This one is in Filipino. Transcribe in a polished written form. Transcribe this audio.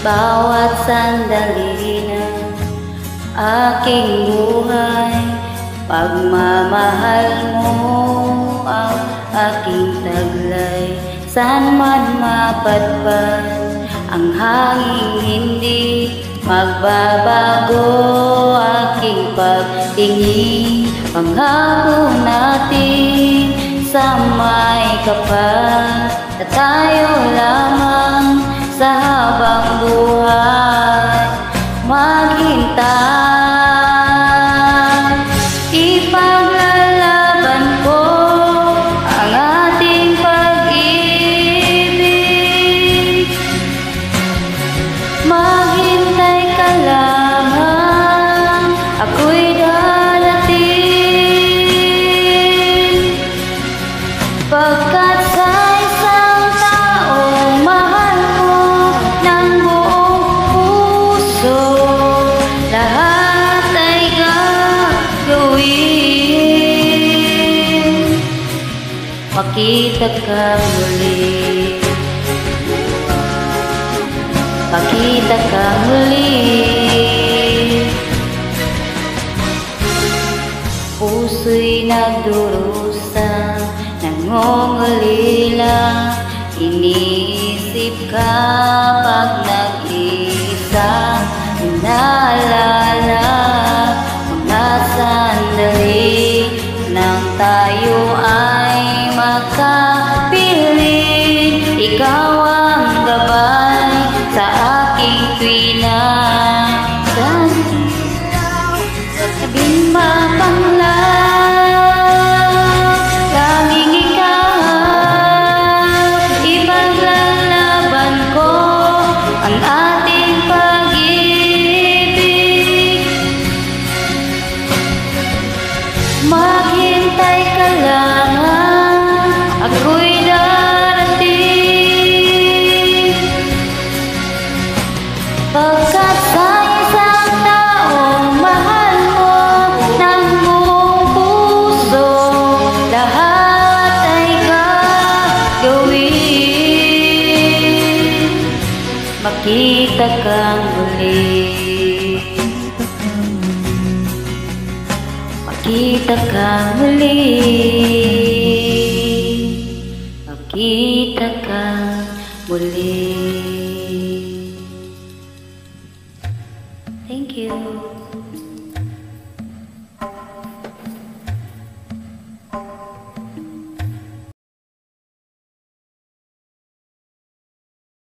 Bawat sandali ng aking buhay, pagmamahal mo ang aking taglay. Saan man mapadpad ang hangin, hindi magbabago aking pagtingin. Pangako natin sa may kapal na tayo lamang sa habang buhay maghintay. Ipaglalaban ko ang ating pag-ibig. Maghintay ka lamang, ako'y darating. Pagkat sa isang taong mahal mo ng buong puso, lahat ay gagawin. Makita ka muli, makita ka muli. Puso'y nagdurusa, nangongolila, iniisip ka pag nag-iisa. Inaalala mga sandali nang tayo ay magkapiling. Ikaw ang gabay sa aking tuwina. Sabing mapanglaw, laging ikaw. Ipaglalaban ko ang ating pag-ibig. Maghintay ka lamang, ako'y darating. Pagkat sa isang taong mahal mo ng buong puso, lahat ay gagawin. Makita kang muli, makita kang muli, makita kang muli. Thank you.